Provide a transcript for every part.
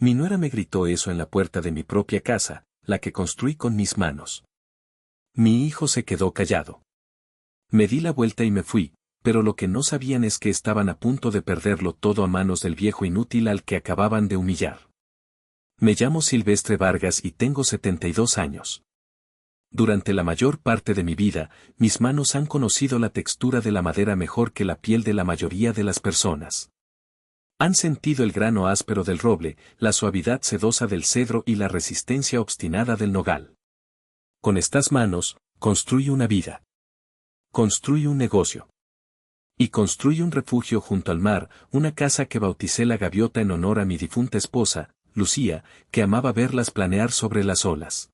Mi nuera me gritó eso en la puerta de mi propia casa, la que construí con mis manos. Mi hijo se quedó callado. Me di la vuelta y me fui, pero lo que no sabían es que estaban a punto de perderlo todo a manos del viejo inútil al que acababan de humillar. Me llamo Silvestre Vargas y tengo 72 años. Durante la mayor parte de mi vida, mis manos han conocido la textura de la madera mejor que la piel de la mayoría de las personas. Han sentido el grano áspero del roble, la suavidad sedosa del cedro y la resistencia obstinada del nogal. Con estas manos, construí una vida. Construí un negocio. Y construí un refugio junto al mar, una casa que bauticé La Gaviota en honor a mi difunta esposa, Lucía, que amaba verlas planear sobre las olas.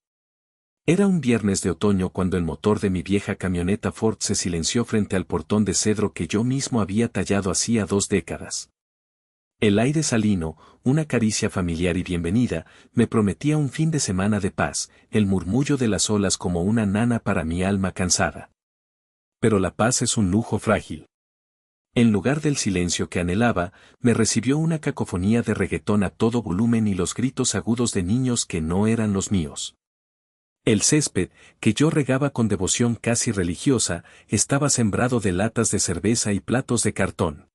Era un viernes de otoño cuando el motor de mi vieja camioneta Ford se silenció frente al portón de cedro que yo mismo había tallado hacía 2 décadas. El aire salino, una caricia familiar y bienvenida, me prometía un fin de semana de paz, el murmullo de las olas como una nana para mi alma cansada. Pero la paz es un lujo frágil. En lugar del silencio que anhelaba, me recibió una cacofonía de reggaetón a todo volumen y los gritos agudos de niños que no eran los míos. El césped, que yo regaba con devoción casi religiosa, estaba sembrado de latas de cerveza y platos de cartón.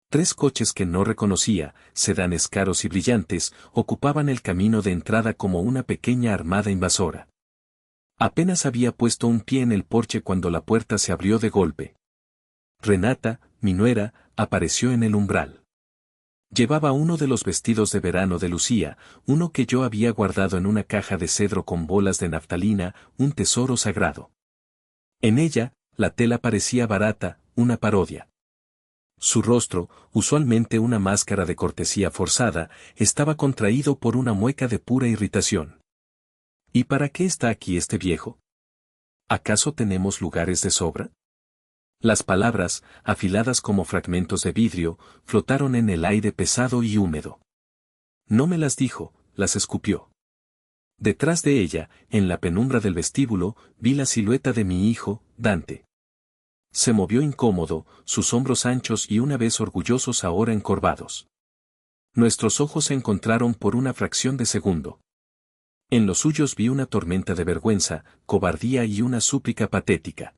3 coches que no reconocía, sedanes caros y brillantes, ocupaban el camino de entrada como una pequeña armada invasora. Apenas había puesto un pie en el porche cuando la puerta se abrió de golpe. Renata, mi nuera, apareció en el umbral. Llevaba uno de los vestidos de verano de Lucía, uno que yo había guardado en una caja de cedro con bolas de naftalina, un tesoro sagrado. En ella, la tela parecía barata, una parodia. Su rostro, usualmente una máscara de cortesía forzada, estaba contraído por una mueca de pura irritación. ¿Y para qué está aquí este viejo? ¿Acaso tenemos lugares de sobra? Las palabras, afiladas como fragmentos de vidrio, flotaron en el aire pesado y húmedo. No me las dijo, las escupió. Detrás de ella, en la penumbra del vestíbulo, vi la silueta de mi hijo, Dante. Se movió incómodo, sus hombros anchos y una vez orgullosos ahora encorvados. Nuestros ojos se encontraron por una fracción de segundo. En los suyos vi una tormenta de vergüenza, cobardía y una súplica patética.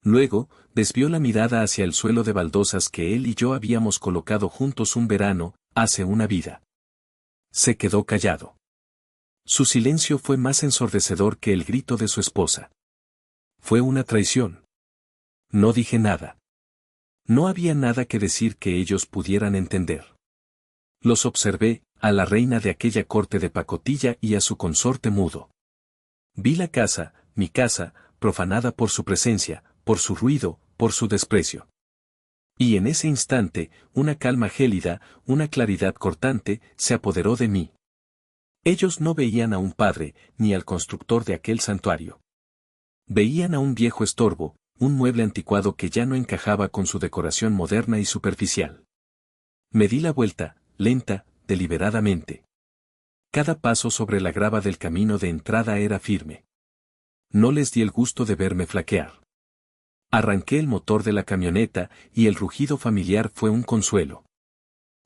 Luego, desvió la mirada hacia el suelo de baldosas que él y yo habíamos colocado juntos un verano, hace una vida. Se quedó callado. Su silencio fue más ensordecedor que el grito de su esposa. Fue una traición. No dije nada. No había nada que decir que ellos pudieran entender. Los observé, a la reina de aquella corte de pacotilla y a su consorte mudo. Vi la casa, mi casa, profanada por su presencia, por su ruido, por su desprecio. Y en ese instante, una calma gélida, una claridad cortante, se apoderó de mí. Ellos no veían a un padre, ni al constructor de aquel santuario. Veían a un viejo estorbo, un mueble anticuado que ya no encajaba con su decoración moderna y superficial. Me di la vuelta, lenta, deliberadamente. Cada paso sobre la grava del camino de entrada era firme. No les di el gusto de verme flaquear. Arranqué el motor de la camioneta y el rugido familiar fue un consuelo.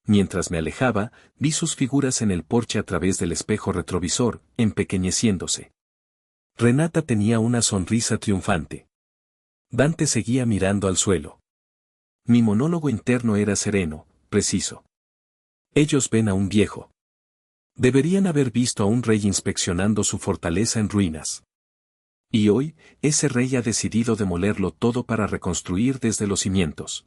Mientras me alejaba, vi sus figuras en el porche a través del espejo retrovisor, empequeñeciéndose. Renata tenía una sonrisa triunfante. Dante seguía mirando al suelo. Mi monólogo interno era sereno, preciso. Ellos ven a un viejo. Deberían haber visto a un rey inspeccionando su fortaleza en ruinas. Y hoy, ese rey ha decidido demolerlo todo para reconstruir desde los cimientos.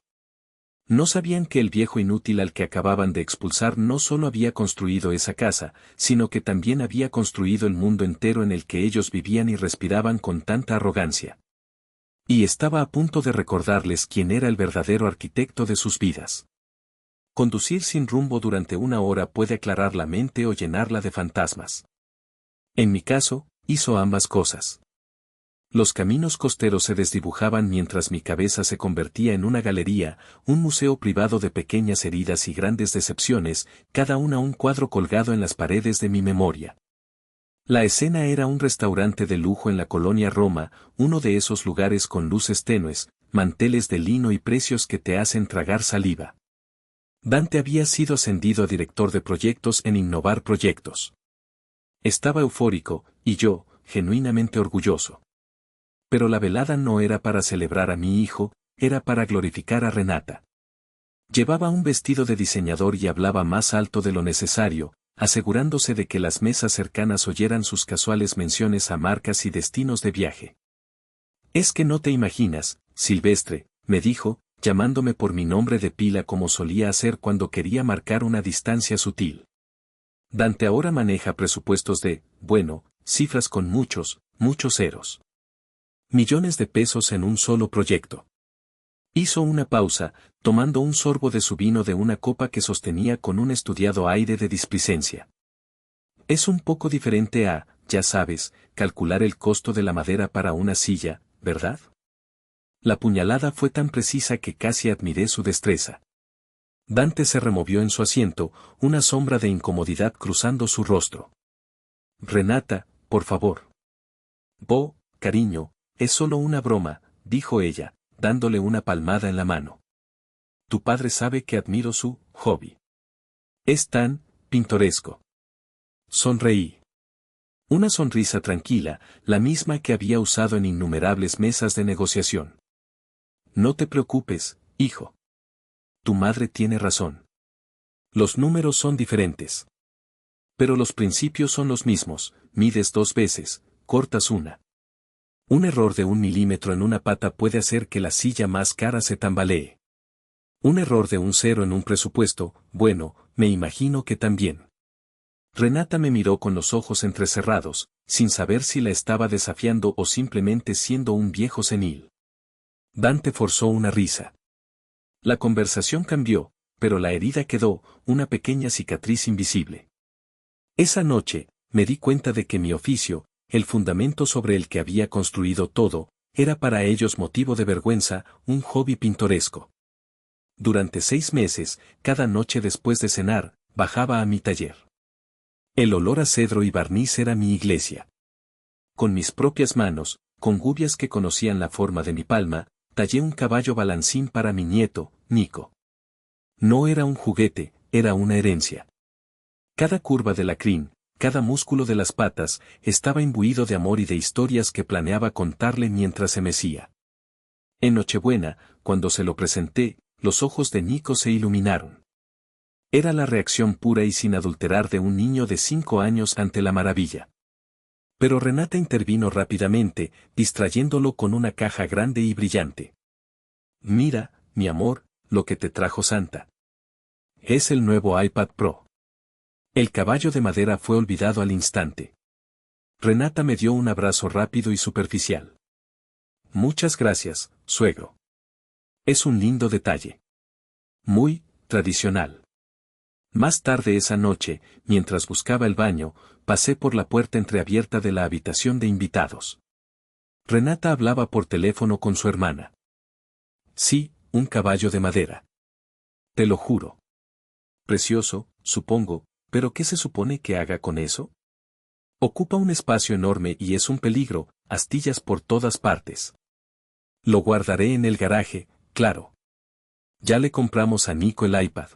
No sabían que el viejo inútil al que acababan de expulsar no solo había construido esa casa, sino que también había construido el mundo entero en el que ellos vivían y respiraban con tanta arrogancia. Y estaba a punto de recordarles quién era el verdadero arquitecto de sus vidas. Conducir sin rumbo durante una hora puede aclarar la mente o llenarla de fantasmas. En mi caso, hizo ambas cosas. Los caminos costeros se desdibujaban mientras mi cabeza se convertía en una galería, un museo privado de pequeñas heridas y grandes decepciones, cada una un cuadro colgado en las paredes de mi memoria. La escena era un restaurante de lujo en la colonia Roma, uno de esos lugares con luces tenues, manteles de lino y precios que te hacen tragar saliva. Dante había sido ascendido a director de proyectos en Innovar Proyectos. Estaba eufórico, y yo, genuinamente orgulloso. Pero la velada no era para celebrar a mi hijo, era para glorificar a Renata. Llevaba un vestido de diseñador y hablaba más alto de lo necesario, asegurándose de que las mesas cercanas oyeran sus casuales menciones a marcas y destinos de viaje. «Es que no te imaginas, Silvestre», me dijo, llamándome por mi nombre de pila como solía hacer cuando quería marcar una distancia sutil. Dante ahora maneja presupuestos de, bueno, cifras con muchos ceros. Millones de pesos en un solo proyecto. Hizo una pausa, tomando un sorbo de su vino de una copa que sostenía con un estudiado aire de displicencia. Es un poco diferente a, ya sabes, calcular el costo de la madera para una silla, ¿verdad? La puñalada fue tan precisa que casi admiré su destreza. Dante se removió en su asiento, una sombra de incomodidad cruzando su rostro. «Renata, por favor». Cariño, es solo una broma», dijo ella, dándole una palmada en la mano. «Tu padre sabe que admiro su hobby. Es tan pintoresco». Sonreí. Una sonrisa tranquila, la misma que había usado en innumerables mesas de negociación. «No te preocupes, hijo. Tu madre tiene razón. Los números son diferentes. Pero los principios son los mismos, mides 2 veces, cortas una. Un error de 1 milímetro en una pata puede hacer que la silla más cara se tambalee. Un error de 1 cero en un presupuesto, bueno, me imagino que también». Renata me miró con los ojos entrecerrados, sin saber si la estaba desafiando o simplemente siendo un viejo senil. Dante forzó una risa. La conversación cambió, pero la herida quedó, una pequeña cicatriz invisible. Esa noche, me di cuenta de que mi oficio, el fundamento sobre el que había construido todo, era para ellos motivo de vergüenza, un hobby pintoresco. Durante 6 meses, cada noche después de cenar, bajaba a mi taller. El olor a cedro y barniz era mi iglesia. Con mis propias manos, con gubias que conocían la forma de mi palma, tallé un caballo balancín para mi nieto, Nico. No era un juguete, era una herencia. Cada curva de la crin, cada músculo de las patas, estaba imbuido de amor y de historias que planeaba contarle mientras se mecía. En Nochebuena, cuando se lo presenté, los ojos de Nico se iluminaron. Era la reacción pura y sin adulterar de un niño de 5 años ante la maravilla. Pero Renata intervino rápidamente, distrayéndolo con una caja grande y brillante. «Mira, mi amor, lo que te trajo Santa. Es el nuevo iPad Pro». El caballo de madera fue olvidado al instante. Renata me dio un abrazo rápido y superficial. «Muchas gracias, suegro. Es un lindo detalle. Muy tradicional». Más tarde esa noche, mientras buscaba el baño, pasé por la puerta entreabierta de la habitación de invitados. Renata hablaba por teléfono con su hermana. «Sí, un caballo de madera. Te lo juro. Precioso, supongo, pero ¿qué se supone que haga con eso? Ocupa un espacio enorme y es un peligro, astillas por todas partes. Lo guardaré en el garaje, claro. Ya le compramos a Nico el iPad.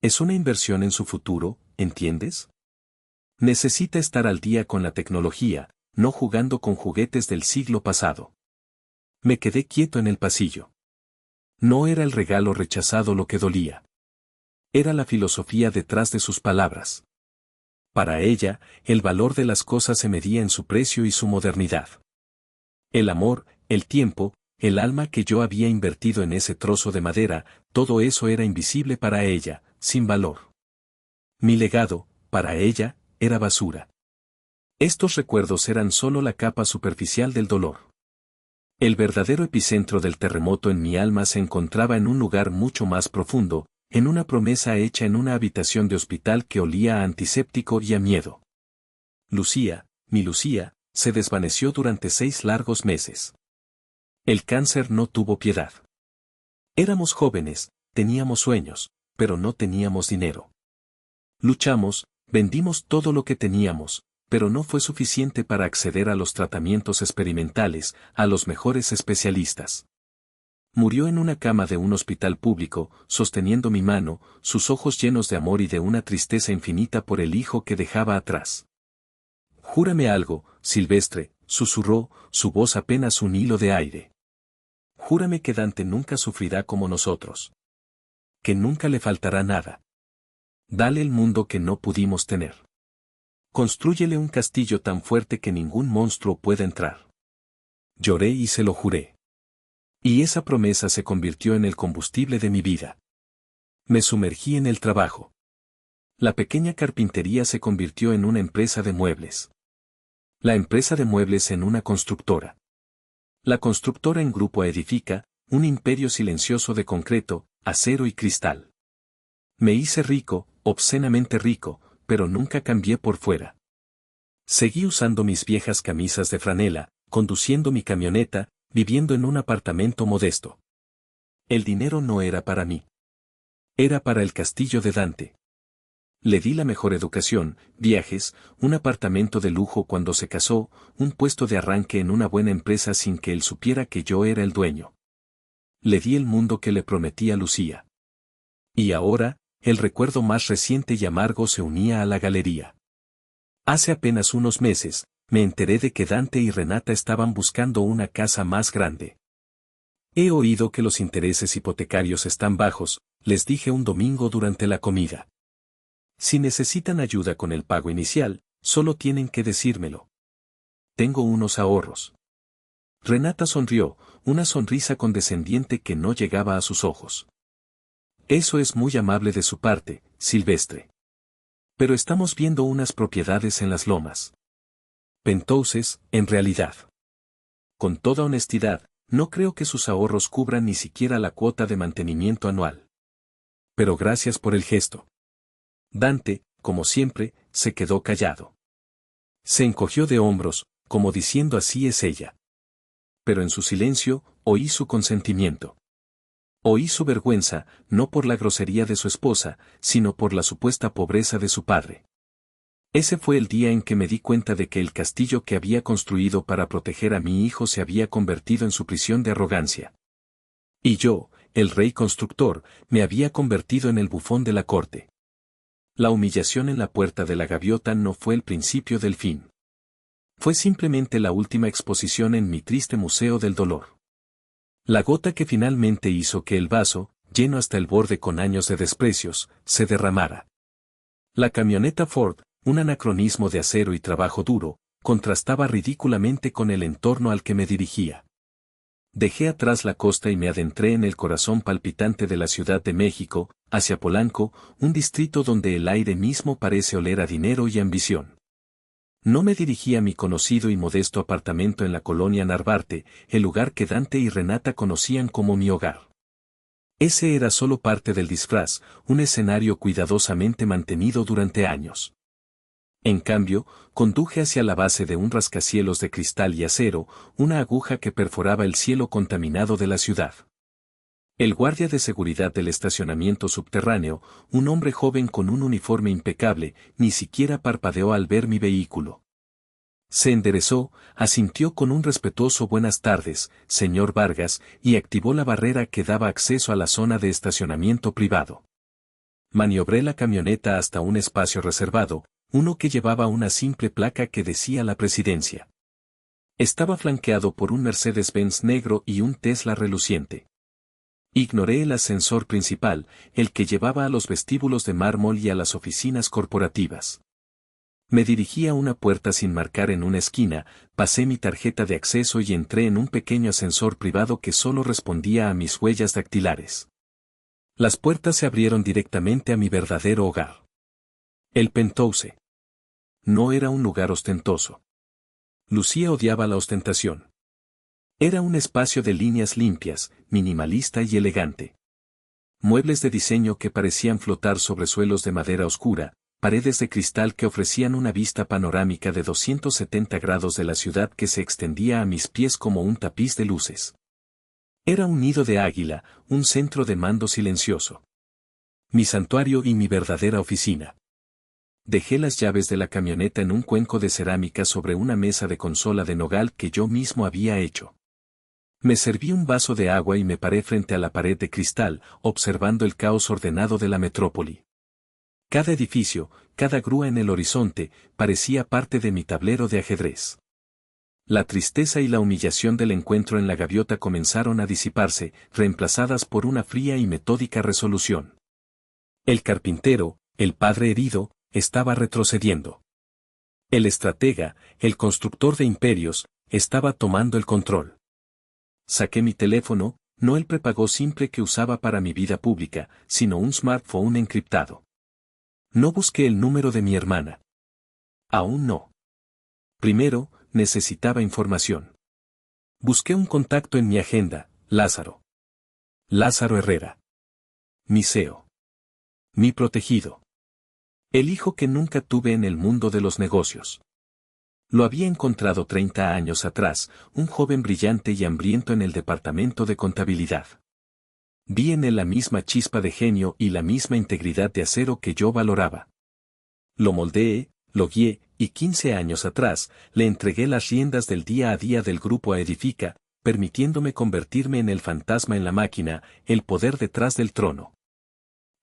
Es una inversión en su futuro, ¿entiendes? Necesita estar al día con la tecnología, no jugando con juguetes del siglo pasado». Me quedé quieto en el pasillo. No era el regalo rechazado lo que dolía. Era la filosofía detrás de sus palabras. Para ella, el valor de las cosas se medía en su precio y su modernidad. El amor, el tiempo, el alma que yo había invertido en ese trozo de madera, todo eso era invisible para ella, sin valor. Mi legado, para ella, era basura. Estos recuerdos eran solo la capa superficial del dolor. El verdadero epicentro del terremoto en mi alma se encontraba en un lugar mucho más profundo, en una promesa hecha en una habitación de hospital que olía a antiséptico y a miedo. Lucía, mi Lucía, se desvaneció durante 6 largos meses. El cáncer no tuvo piedad. Éramos jóvenes, teníamos sueños, pero no teníamos dinero. Luchamos, vendimos todo lo que teníamos, pero no fue suficiente para acceder a los tratamientos experimentales, a los mejores especialistas. Murió en una cama de un hospital público, sosteniendo mi mano, sus ojos llenos de amor y de una tristeza infinita por el hijo que dejaba atrás. Júrame algo, Silvestre, susurró, su voz apenas un hilo de aire. Júrame que Dante nunca sufrirá como nosotros. Que nunca le faltará nada. Dale el mundo que no pudimos tener. Constrúyele un castillo tan fuerte que ningún monstruo pueda entrar. Lloré y se lo juré. Y esa promesa se convirtió en el combustible de mi vida. Me sumergí en el trabajo. La pequeña carpintería se convirtió en una empresa de muebles. La empresa de muebles en una constructora. La constructora en grupo edifica, un imperio silencioso de concreto, acero y cristal. Me hice rico, obscenamente rico, pero nunca cambié por fuera. Seguí usando mis viejas camisas de franela, conduciendo mi camioneta, viviendo en un apartamento modesto. El dinero no era para mí. Era para el castillo de Dante. Le di la mejor educación, viajes, un apartamento de lujo cuando se casó, un puesto de arranque en una buena empresa sin que él supiera que yo era el dueño. Le di el mundo que le prometí a Lucía. Y ahora, el recuerdo más reciente y amargo se unía a la galería. Hace apenas unos meses, me enteré de que Dante y Renata estaban buscando una casa más grande. He oído que los intereses hipotecarios están bajos, les dije un domingo durante la comida. Si necesitan ayuda con el pago inicial, solo tienen que decírmelo. Tengo unos ahorros. Renata sonrió, una sonrisa condescendiente que no llegaba a sus ojos. Eso es muy amable de su parte, Silvestre. Pero estamos viendo unas propiedades en las lomas. Entonces, en realidad. Con toda honestidad, no creo que sus ahorros cubran ni siquiera la cuota de mantenimiento anual. Pero gracias por el gesto. Dante, como siempre, se quedó callado. Se encogió de hombros, como diciendo así es ella. Pero en su silencio, oí su consentimiento. Oí su vergüenza, no por la grosería de su esposa, sino por la supuesta pobreza de su padre. Ese fue el día en que me di cuenta de que el castillo que había construido para proteger a mi hijo se había convertido en su prisión de arrogancia. Y yo, el rey constructor, me había convertido en el bufón de la corte. La humillación en la puerta de la gaviota no fue el principio del fin. Fue simplemente la última exposición en mi triste museo del dolor. La gota que finalmente hizo que el vaso, lleno hasta el borde con años de desprecios, se derramara. La camioneta Ford, un anacronismo de acero y trabajo duro, contrastaba ridículamente con el entorno al que me dirigía. Dejé atrás la costa y me adentré en el corazón palpitante de la Ciudad de México, hacia Polanco, un distrito donde el aire mismo parece oler a dinero y ambición. No me dirigí a mi conocido y modesto apartamento en la colonia Narvarte, el lugar que Dante y Renata conocían como mi hogar. Ese era solo parte del disfraz, un escenario cuidadosamente mantenido durante años. En cambio, conduje hacia la base de un rascacielos de cristal y acero, una aguja que perforaba el cielo contaminado de la ciudad. El guardia de seguridad del estacionamiento subterráneo, un hombre joven con un uniforme impecable, ni siquiera parpadeó al ver mi vehículo. Se enderezó, asintió con un respetuoso buenas tardes, señor Vargas, y activó la barrera que daba acceso a la zona de estacionamiento privado. Maniobré la camioneta hasta un espacio reservado, uno que llevaba una simple placa que decía la presidencia. Estaba flanqueado por un Mercedes-Benz negro y un Tesla reluciente. Ignoré el ascensor principal, el que llevaba a los vestíbulos de mármol y a las oficinas corporativas. Me dirigí a una puerta sin marcar en una esquina, pasé mi tarjeta de acceso y entré en un pequeño ascensor privado que solo respondía a mis huellas dactilares. Las puertas se abrieron directamente a mi verdadero hogar. El penthouse. No era un lugar ostentoso. Lucía odiaba la ostentación. Era un espacio de líneas limpias, minimalista y elegante. Muebles de diseño que parecían flotar sobre suelos de madera oscura, paredes de cristal que ofrecían una vista panorámica de 270 grados de la ciudad que se extendía a mis pies como un tapiz de luces. Era un nido de águila, un centro de mando silencioso. Mi santuario y mi verdadera oficina. Dejé las llaves de la camioneta en un cuenco de cerámica sobre una mesa de consola de nogal que yo mismo había hecho. Me serví un vaso de agua y me paré frente a la pared de cristal, observando el caos ordenado de la metrópoli. Cada edificio, cada grúa en el horizonte, parecía parte de mi tablero de ajedrez. La tristeza y la humillación del encuentro en la gaviota comenzaron a disiparse, reemplazadas por una fría y metódica resolución. El carpintero, el padre herido, estaba retrocediendo. El estratega, el constructor de imperios, estaba tomando el control. Saqué mi teléfono, no el prepago simple que usaba para mi vida pública, sino un smartphone encriptado. No busqué el número de mi hermana. Aún no. Primero, necesitaba información. Busqué un contacto en mi agenda, Lázaro. Lázaro Herrera. Mi CEO. Mi protegido. El hijo que nunca tuve en el mundo de los negocios. Lo había encontrado 30 años atrás, un joven brillante y hambriento en el departamento de contabilidad. Vi en él la misma chispa de genio y la misma integridad de acero que yo valoraba. Lo moldeé, lo guié, y 15 años atrás, le entregué las riendas del día a día del grupo a Edifica, permitiéndome convertirme en el fantasma en la máquina, el poder detrás del trono.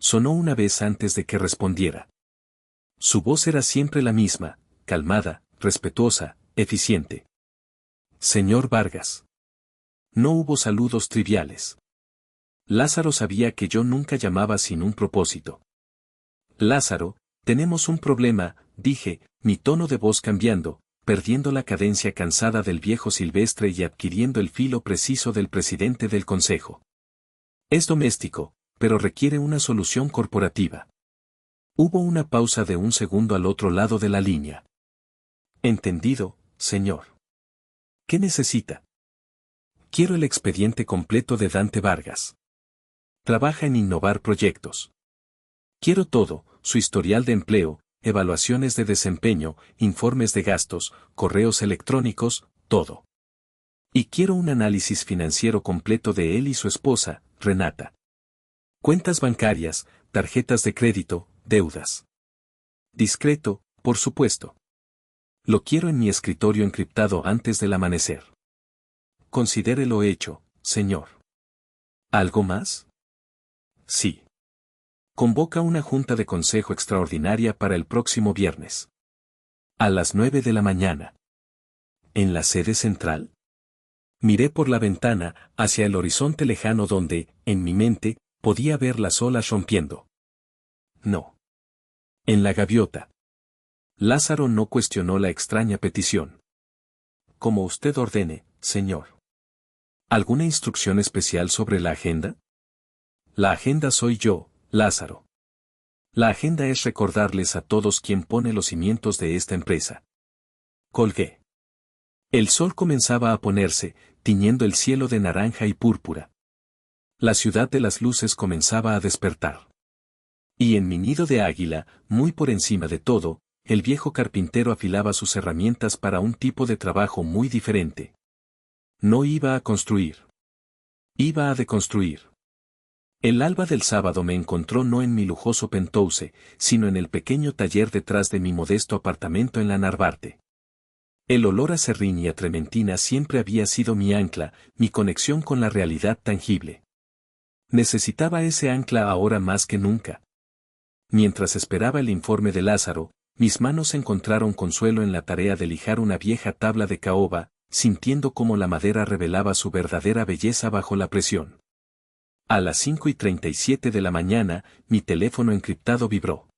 Sonó una vez antes de que respondiera. Su voz era siempre la misma, calmada, respetuosa, eficiente. Señor Vargas. No hubo saludos triviales. Lázaro sabía que yo nunca llamaba sin un propósito. Lázaro, tenemos un problema, dije, mi tono de voz cambiando, perdiendo la cadencia cansada del viejo Silvestre y adquiriendo el filo preciso del presidente del consejo. Es doméstico, pero requiere una solución corporativa. Hubo una pausa de un segundo al otro lado de la línea. Entendido, señor. ¿Qué necesita? Quiero el expediente completo de Dante Vargas. Trabaja en innovar proyectos. Quiero todo, su historial de empleo, evaluaciones de desempeño, informes de gastos, correos electrónicos, todo. Y quiero un análisis financiero completo de él y su esposa, Renata. Cuentas bancarias, tarjetas de crédito, deudas. Discreto, por supuesto. Lo quiero en mi escritorio encriptado antes del amanecer. Considérelo hecho, señor. ¿Algo más? Sí. Convoca una junta de consejo extraordinaria para el próximo viernes. A las 9 de la mañana. ¿En la sede central? Miré por la ventana, hacia el horizonte lejano donde, en mi mente, podía ver las olas rompiendo. No. En la gaviota. Lázaro no cuestionó la extraña petición. Como usted ordene, señor. ¿Alguna instrucción especial sobre la agenda? La agenda soy yo, Lázaro. La agenda es recordarles a todos quién pone los cimientos de esta empresa. Colgué. El sol comenzaba a ponerse, tiñendo el cielo de naranja y púrpura. La ciudad de las luces comenzaba a despertar. Y en mi nido de águila, muy por encima de todo, el viejo carpintero afilaba sus herramientas para un tipo de trabajo muy diferente. No iba a construir. Iba a deconstruir. El alba del sábado me encontró no en mi lujoso penthouse, sino en el pequeño taller detrás de mi modesto apartamento en la Narvarte. El olor a serrín y a trementina siempre había sido mi ancla, mi conexión con la realidad tangible. Necesitaba ese ancla ahora más que nunca. Mientras esperaba el informe de Lázaro, mis manos encontraron consuelo en la tarea de lijar una vieja tabla de caoba, sintiendo cómo la madera revelaba su verdadera belleza bajo la presión. A las 5:37 de la mañana, mi teléfono encriptado vibró.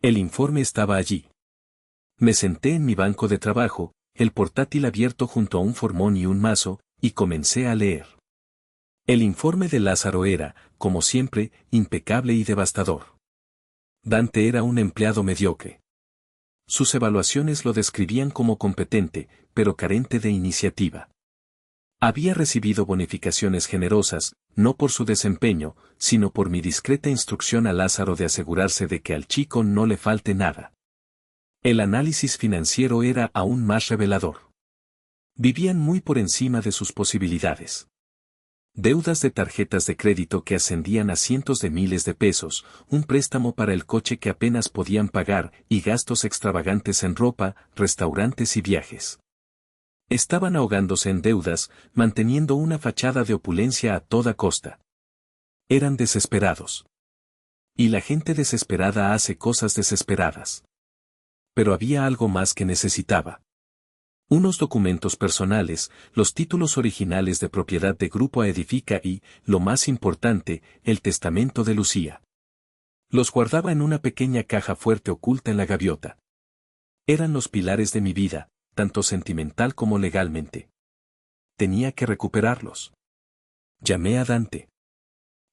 El informe estaba allí. Me senté en mi banco de trabajo, el portátil abierto junto a un formón y un mazo, y comencé a leer. El informe de Lázaro era, como siempre, impecable y devastador. Dante era un empleado mediocre. Sus evaluaciones lo describían como competente, pero carente de iniciativa. Había recibido bonificaciones generosas, no por su desempeño, sino por mi discreta instrucción a Lázaro de asegurarse de que al chico no le falte nada. El análisis financiero era aún más revelador. Vivían muy por encima de sus posibilidades. Deudas de tarjetas de crédito que ascendían a cientos de miles de pesos, un préstamo para el coche que apenas podían pagar y gastos extravagantes en ropa, restaurantes y viajes. Estaban ahogándose en deudas, manteniendo una fachada de opulencia a toda costa. Eran desesperados. Y la gente desesperada hace cosas desesperadas. Pero había algo más que necesitaba. Unos documentos personales, los títulos originales de propiedad de Grupo Edifica y, lo más importante, el testamento de Lucía. Los guardaba en una pequeña caja fuerte oculta en la gaviota. Eran los pilares de mi vida, tanto sentimental como legalmente. Tenía que recuperarlos. Llamé a Dante.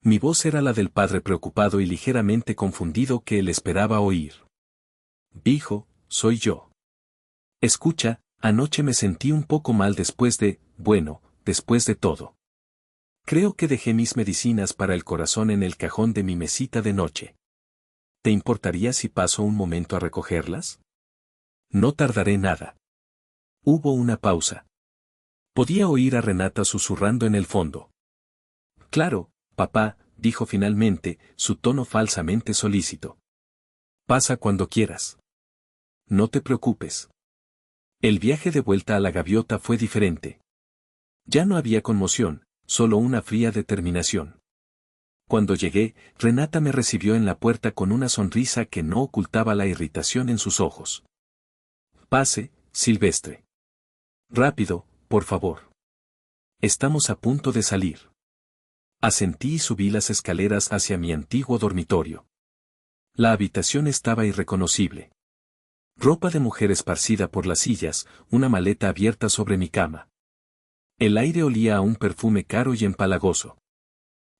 Mi voz era la del padre preocupado y ligeramente confundido que él esperaba oír. Dijo, soy yo. Escucha, anoche me sentí un poco mal después de todo. Creo que dejé mis medicinas para el corazón en el cajón de mi mesita de noche. ¿Te importaría si paso un momento a recogerlas? No tardaré nada. Hubo una pausa. Podía oír a Renata susurrando en el fondo. Claro, papá, dijo finalmente, su tono falsamente solícito. Pasa cuando quieras. No te preocupes. El viaje de vuelta a la gaviota fue diferente. Ya no había conmoción, solo una fría determinación. Cuando llegué, Renata me recibió en la puerta con una sonrisa que no ocultaba la irritación en sus ojos. Pase, Silvestre. Rápido, por favor. Estamos a punto de salir. Asentí y subí las escaleras hacia mi antiguo dormitorio. La habitación estaba irreconocible. Ropa de mujer esparcida por las sillas, una maleta abierta sobre mi cama. El aire olía a un perfume caro y empalagoso.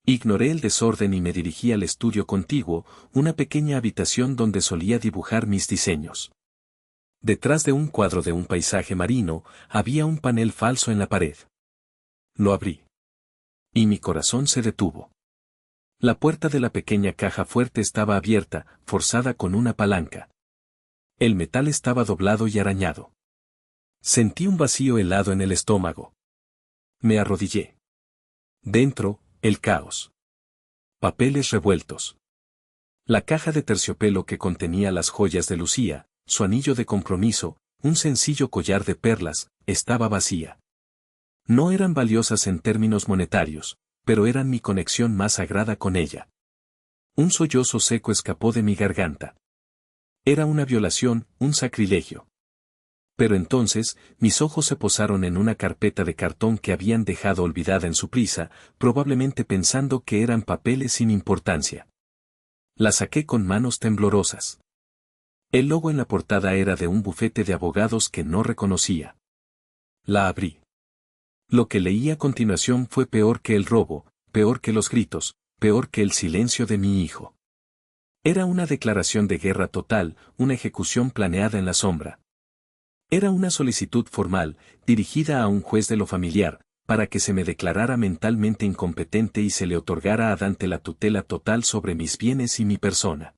Ignoré el desorden y me dirigí al estudio contiguo, una pequeña habitación donde solía dibujar mis diseños. Detrás de un cuadro de un paisaje marino, había un panel falso en la pared. Lo abrí. Y mi corazón se detuvo. La puerta de la pequeña caja fuerte estaba abierta, forzada con una palanca. El metal estaba doblado y arañado. Sentí un vacío helado en el estómago. Me arrodillé. Dentro, el caos. Papeles revueltos. La caja de terciopelo que contenía las joyas de Lucía, su anillo de compromiso, un sencillo collar de perlas, estaba vacía. No eran valiosas en términos monetarios, pero eran mi conexión más sagrada con ella. Un sollozo seco escapó de mi garganta. Era una violación, un sacrilegio. Pero entonces, mis ojos se posaron en una carpeta de cartón que habían dejado olvidada en su prisa, probablemente pensando que eran papeles sin importancia. La saqué con manos temblorosas. El logo en la portada era de un bufete de abogados que no reconocía. La abrí. Lo que leí a continuación fue peor que el robo, peor que los gritos, peor que el silencio de mi hijo. Era una declaración de guerra total, una ejecución planeada en la sombra. Era una solicitud formal, dirigida a un juez de lo familiar, para que se me declarara mentalmente incompetente y se le otorgara a Dante la tutela total sobre mis bienes y mi persona.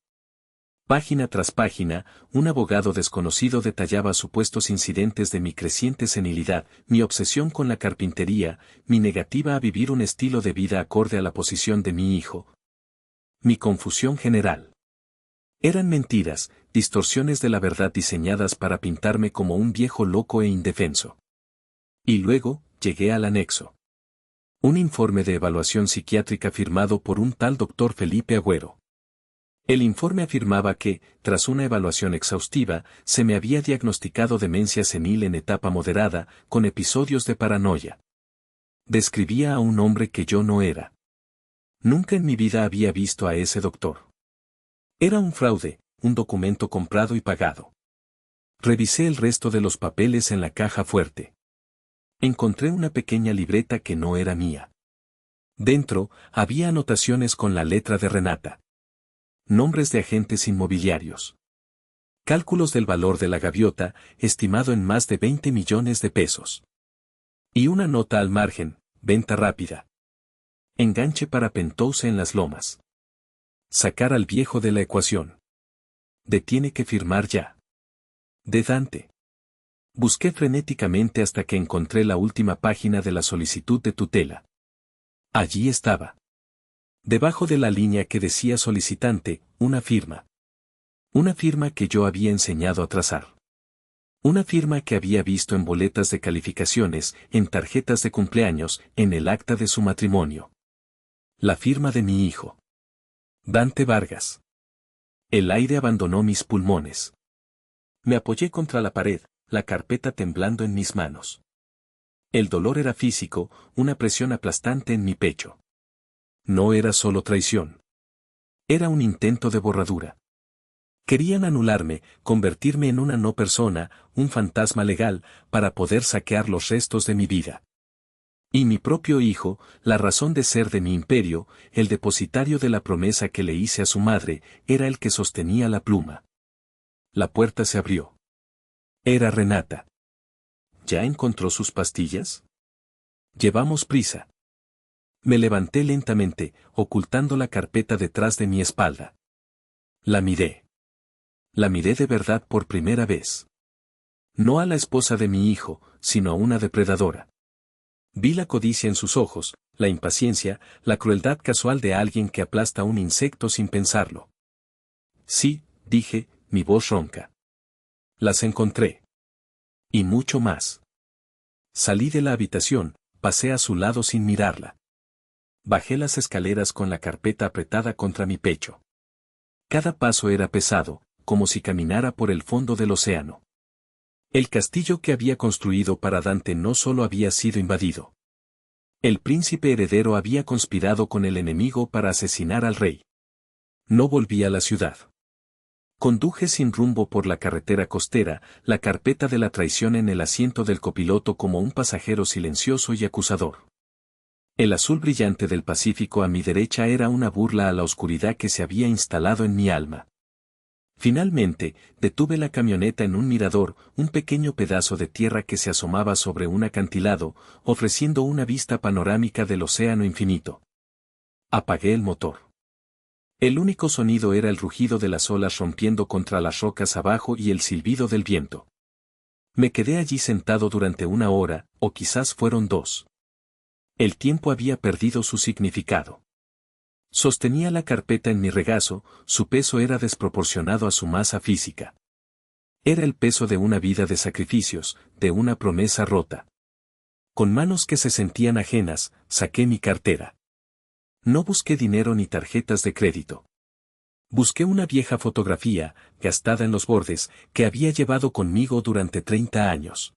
Página tras página, un abogado desconocido detallaba supuestos incidentes de mi creciente senilidad, mi obsesión con la carpintería, mi negativa a vivir un estilo de vida acorde a la posición de mi hijo. Mi confusión general. Eran mentiras, distorsiones de la verdad diseñadas para pintarme como un viejo loco e indefenso. Y luego, llegué al anexo. Un informe de evaluación psiquiátrica firmado por un tal doctor Felipe Agüero. El informe afirmaba que, tras una evaluación exhaustiva, se me había diagnosticado demencia senil en etapa moderada, con episodios de paranoia. Describía a un hombre que yo no era. Nunca en mi vida había visto a ese doctor. Era un fraude, un documento comprado y pagado. Revisé el resto de los papeles en la caja fuerte. Encontré una pequeña libreta que no era mía. Dentro, había anotaciones con la letra de Renata. Nombres de agentes inmobiliarios. Cálculos del valor de la gaviota, estimado en más de 20 millones de pesos. Y una nota al margen, venta rápida. Enganche para Penthouse en las Lomas. Sacar al viejo de la ecuación. Tiene que firmar ya. De Dante. Busqué frenéticamente hasta que encontré la última página de la solicitud de tutela. Allí estaba. Debajo de la línea que decía solicitante, una firma. Una firma que yo había enseñado a trazar. Una firma que había visto en boletas de calificaciones, en tarjetas de cumpleaños, en el acta de su matrimonio. La firma de mi hijo. Dante Vargas. El aire abandonó mis pulmones. Me apoyé contra la pared, la carpeta temblando en mis manos. El dolor era físico, una presión aplastante en mi pecho. No era solo traición. Era un intento de borradura. Querían anularme, convertirme en una no persona, un fantasma legal, para poder saquear los restos de mi vida. Y mi propio hijo, la razón de ser de mi imperio, el depositario de la promesa que le hice a su madre, era el que sostenía la pluma. La puerta se abrió. Era Renata. ¿Ya encontró sus pastillas? Llevamos prisa. Me levanté lentamente, ocultando la carpeta detrás de mi espalda. La miré. La miré de verdad por primera vez. No a la esposa de mi hijo, sino a una depredadora. Vi la codicia en sus ojos, la impaciencia, la crueldad casual de alguien que aplasta un insecto sin pensarlo. Sí, dije, mi voz ronca. Las encontré. Y mucho más. Salí de la habitación, pasé a su lado sin mirarla. Bajé las escaleras con la carpeta apretada contra mi pecho. Cada paso era pesado, como si caminara por el fondo del océano. El castillo que había construido para Dante no solo había sido invadido. El príncipe heredero había conspirado con el enemigo para asesinar al rey. No volví a la ciudad. Conduje sin rumbo por la carretera costera, la carpeta de la traición en el asiento del copiloto como un pasajero silencioso y acusador. El azul brillante del Pacífico a mi derecha era una burla a la oscuridad que se había instalado en mi alma. Finalmente, detuve la camioneta en un mirador, un pequeño pedazo de tierra que se asomaba sobre un acantilado, ofreciendo una vista panorámica del océano infinito. Apagué el motor. El único sonido era el rugido de las olas rompiendo contra las rocas abajo y el silbido del viento. Me quedé allí sentado durante 1 hora, o quizás fueron 2. El tiempo había perdido su significado. Sostenía la carpeta en mi regazo, su peso era desproporcionado a su masa física. Era el peso de una vida de sacrificios, de una promesa rota. Con manos que se sentían ajenas, saqué mi cartera. No busqué dinero ni tarjetas de crédito. Busqué una vieja fotografía, gastada en los bordes, que había llevado conmigo durante 30 años.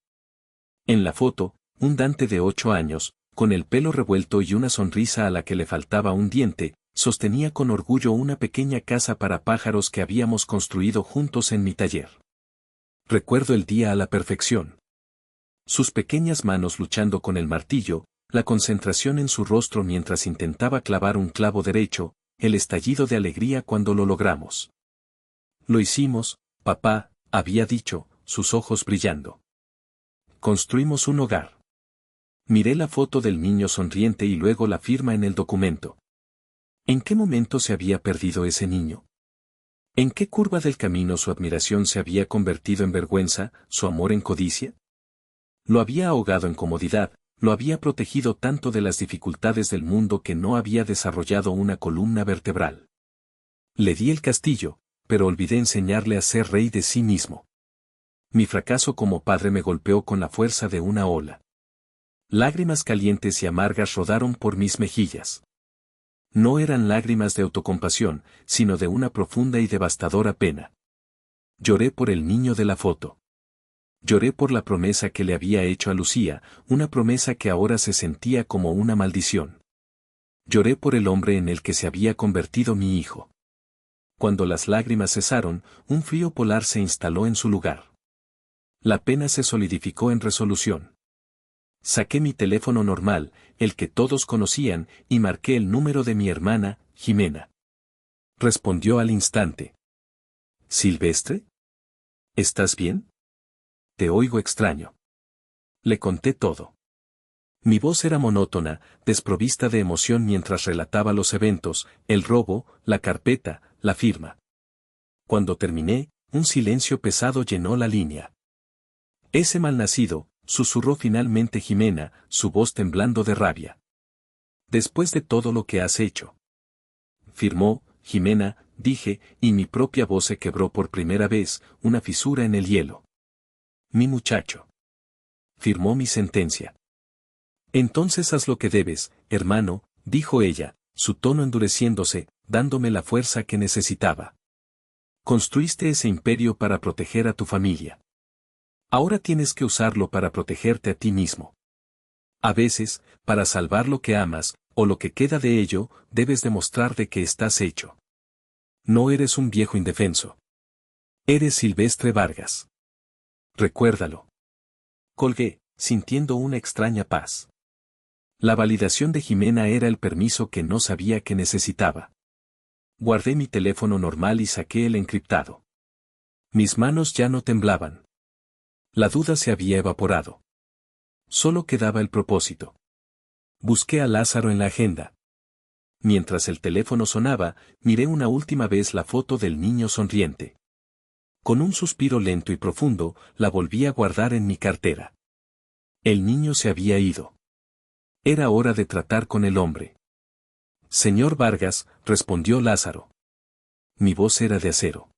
En la foto, un Dante de 8 años, con el pelo revuelto y una sonrisa a la que le faltaba un diente, sostenía con orgullo una pequeña casa para pájaros que habíamos construido juntos en mi taller. Recuerdo el día a la perfección. Sus pequeñas manos luchando con el martillo, la concentración en su rostro mientras intentaba clavar un clavo derecho, el estallido de alegría cuando lo logramos. Lo hicimos, papá, había dicho, sus ojos brillando. Construimos un hogar. Miré la foto del niño sonriente y luego la firma en el documento. ¿En qué momento se había perdido ese niño? ¿En qué curva del camino su admiración se había convertido en vergüenza, su amor en codicia? Lo había ahogado en comodidad, lo había protegido tanto de las dificultades del mundo que no había desarrollado una columna vertebral. Le di el castillo, pero olvidé enseñarle a ser rey de sí mismo. Mi fracaso como padre me golpeó con la fuerza de una ola. Lágrimas calientes y amargas rodaron por mis mejillas. No eran lágrimas de autocompasión, sino de una profunda y devastadora pena. Lloré por el niño de la foto. Lloré por la promesa que le había hecho a Lucía, una promesa que ahora se sentía como una maldición. Lloré por el hombre en el que se había convertido mi hijo. Cuando las lágrimas cesaron, un frío polar se instaló en su lugar. La pena se solidificó en resolución. Saqué mi teléfono normal, el que todos conocían, y marqué el número de mi hermana, Jimena. Respondió al instante. ¿Silvestre? ¿Estás bien? Te oigo extraño. Le conté todo. Mi voz era monótona, desprovista de emoción mientras relataba los eventos, el robo, la carpeta, la firma. Cuando terminé, un silencio pesado llenó la línea. Ese malnacido, susurró finalmente Jimena, su voz temblando de rabia. Después de todo lo que has hecho. Firmó, Jimena, dije, y mi propia voz se quebró por primera vez, una fisura en el hielo. Mi muchacho. Firmó mi sentencia. Entonces haz lo que debes, hermano, dijo ella, su tono endureciéndose, dándome la fuerza que necesitaba. Construiste ese imperio para proteger a tu familia. Ahora tienes que usarlo para protegerte a ti mismo. A veces, para salvar lo que amas, o lo que queda de ello, debes demostrar de que estás hecho. No eres un viejo indefenso. Eres Silvestre Vargas. Recuérdalo. Colgué, sintiendo una extraña paz. La validación de Jimena era el permiso que no sabía que necesitaba. Guardé mi teléfono normal y saqué el encriptado. Mis manos ya no temblaban. La duda se había evaporado. Solo quedaba el propósito. Busqué a Lázaro en la agenda. Mientras el teléfono sonaba, miré una última vez la foto del niño sonriente. Con un suspiro lento y profundo, la volví a guardar en mi cartera. El niño se había ido. Era hora de tratar con el hombre. Señor Vargas, respondió Lázaro. Mi voz era de acero.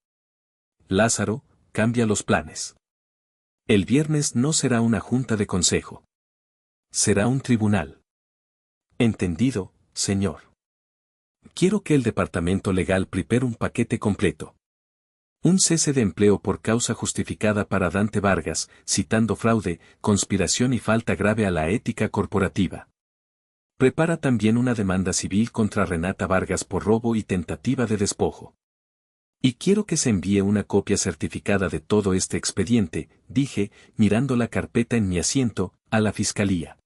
Lázaro, cambia los planes. El viernes no será una junta de consejo. Será un tribunal. Entendido, señor. Quiero que el departamento legal prepare un paquete completo. Un cese de empleo por causa justificada para Dante Vargas, citando fraude, conspiración y falta grave a la ética corporativa. Prepara también una demanda civil contra Renata Vargas por robo y tentativa de despojo. Y quiero que se envíe una copia certificada de todo este expediente, dije, mirando la carpeta en mi asiento, a la fiscalía.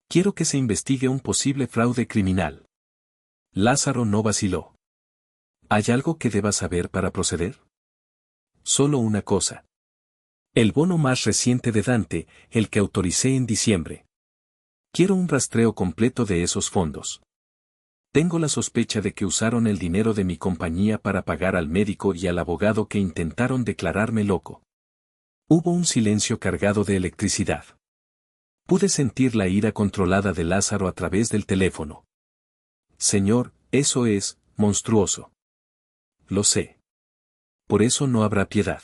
Quiero que se investigue un posible fraude criminal. Lázaro no vaciló. ¿Hay algo que deba saber para proceder? Solo una cosa. El bono más reciente de Dante, el que autoricé en diciembre. Quiero un rastreo completo de esos fondos. Tengo la sospecha de que usaron el dinero de mi compañía para pagar al médico y al abogado que intentaron declararme loco. Hubo un silencio cargado de electricidad. Pude sentir la ira controlada de Lázaro a través del teléfono. Señor, eso es, monstruoso. Lo sé. Por eso no habrá piedad.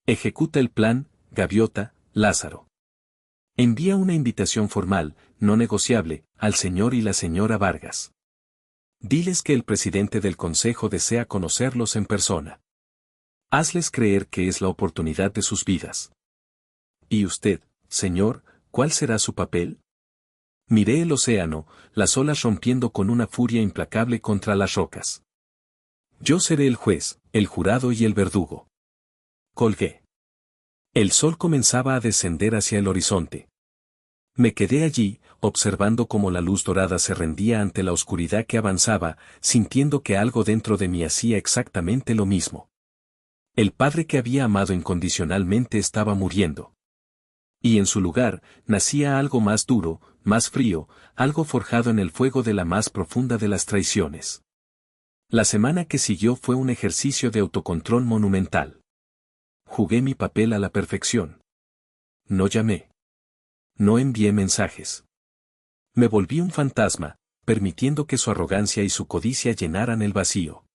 Ejecuta el plan, Gaviota, Lázaro. Envía una invitación formal, no negociable, al señor y la señora Vargas. Diles que el presidente del consejo desea conocerlos en persona. Hazles creer que es la oportunidad de sus vidas. ¿Y usted, señor, cuál será su papel? Miré el océano, las olas rompiendo con una furia implacable contra las rocas. Yo seré el juez, el jurado y el verdugo. Colgué. El sol comenzaba a descender hacia el horizonte. Me quedé allí, observando cómo la luz dorada se rendía ante la oscuridad que avanzaba, sintiendo que algo dentro de mí hacía exactamente lo mismo. El padre que había amado incondicionalmente estaba muriendo. Y en su lugar, nacía algo más duro, más frío, algo forjado en el fuego de la más profunda de las traiciones. La semana que siguió fue un ejercicio de autocontrol monumental. Jugué mi papel a la perfección. No llamé. No envié mensajes. Me volví un fantasma, permitiendo que su arrogancia y su codicia llenaran el vacío.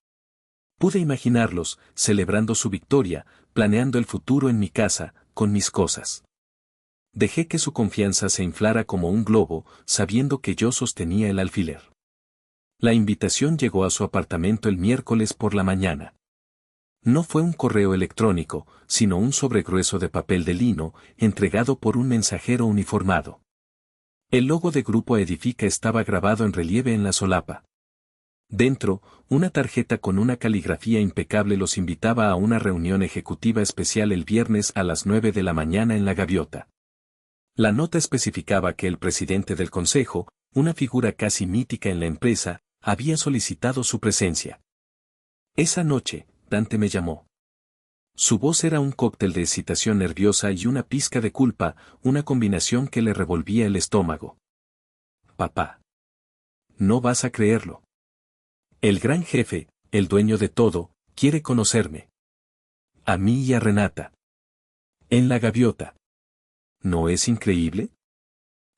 Pude imaginarlos, celebrando su victoria, planeando el futuro en mi casa, con mis cosas. Dejé que su confianza se inflara como un globo, sabiendo que yo sostenía el alfiler. La invitación llegó a su apartamento el miércoles por la mañana. No fue un correo electrónico, sino un sobregrueso de papel de lino, entregado por un mensajero uniformado. El logo de Grupo Edifica estaba grabado en relieve en la solapa. Dentro, una tarjeta con una caligrafía impecable los invitaba a una reunión ejecutiva especial el viernes a las 9 de la mañana en la Gaviota. La nota especificaba que el presidente del consejo, una figura casi mítica en la empresa, había solicitado su presencia. Esa noche, Dante me llamó. Su voz era un cóctel de excitación nerviosa y una pizca de culpa, una combinación que le revolvía el estómago. Papá. No vas a creerlo. El gran jefe, el dueño de todo, quiere conocerme. A mí y a Renata. En la Gaviota. ¿No es increíble?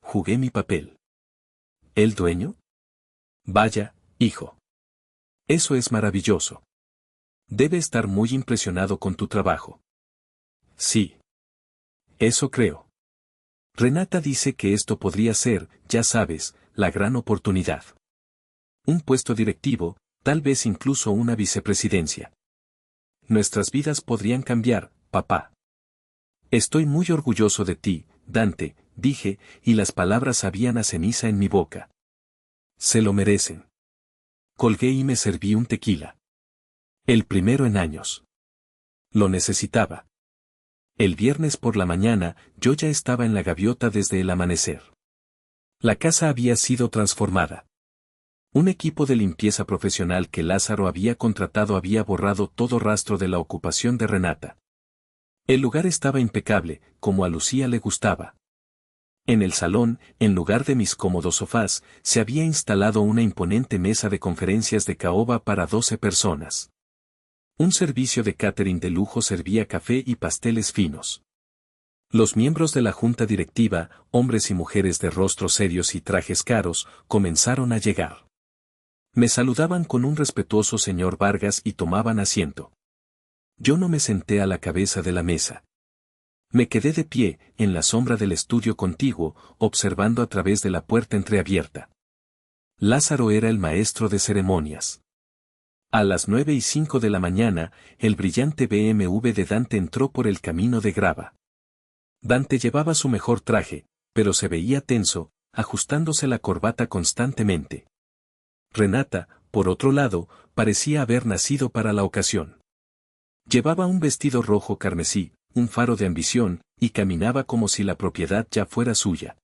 Jugué mi papel. ¿El dueño? Vaya, hijo. Eso es maravilloso. Debe estar muy impresionado con tu trabajo. Sí. Eso creo. Renata dice que esto podría ser, ya sabes, la gran oportunidad. Un puesto directivo, tal vez incluso una vicepresidencia. Nuestras vidas podrían cambiar, papá. Estoy muy orgulloso de ti, Dante, dije, y las palabras sabían a ceniza en mi boca. Se lo merecen. Colgué y me serví un tequila. El primero en años. Lo necesitaba. El viernes por la mañana, yo ya estaba en la gaviota desde el amanecer. La casa había sido transformada. Un equipo de limpieza profesional que Lázaro había contratado había borrado todo rastro de la ocupación de Renata. El lugar estaba impecable, como a Lucía le gustaba. En el salón, en lugar de mis cómodos sofás, se había instalado una imponente mesa de conferencias de caoba para 12 personas. Un servicio de catering de lujo servía café y pasteles finos. Los miembros de la junta directiva, hombres y mujeres de rostros serios y trajes caros, comenzaron a llegar. Me saludaban con un respetuoso señor Vargas y tomaban asiento. Yo no me senté a la cabeza de la mesa. Me quedé de pie, en la sombra del estudio contiguo, observando a través de la puerta entreabierta. Lázaro era el maestro de ceremonias. A las 9:05 de la mañana, el brillante BMW de Dante entró por el camino de grava. Dante llevaba su mejor traje, pero se veía tenso, ajustándose la corbata constantemente. Renata, por otro lado, parecía haber nacido para la ocasión. Llevaba un vestido rojo carmesí, un faro de ambición, y caminaba como si la propiedad ya fuera suya.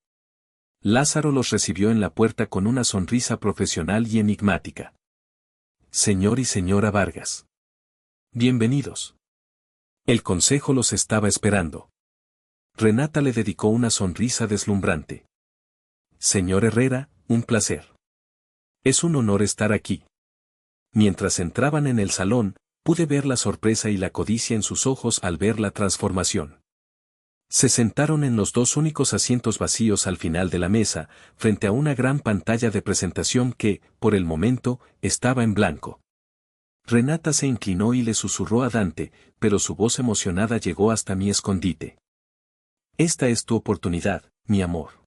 Lázaro los recibió en la puerta con una sonrisa profesional y enigmática. Señor y señora Vargas. Bienvenidos. El consejo los estaba esperando. Renata le dedicó una sonrisa deslumbrante. Señor Herrera, un placer. Es un honor estar aquí. Mientras entraban en el salón, pude ver la sorpresa y la codicia en sus ojos al ver la transformación. Se sentaron en los dos únicos asientos vacíos al final de la mesa, frente a una gran pantalla de presentación que, por el momento, estaba en blanco. Renata se inclinó y le susurró a Dante, pero su voz emocionada llegó hasta mi escondite. Esta es tu oportunidad, mi amor.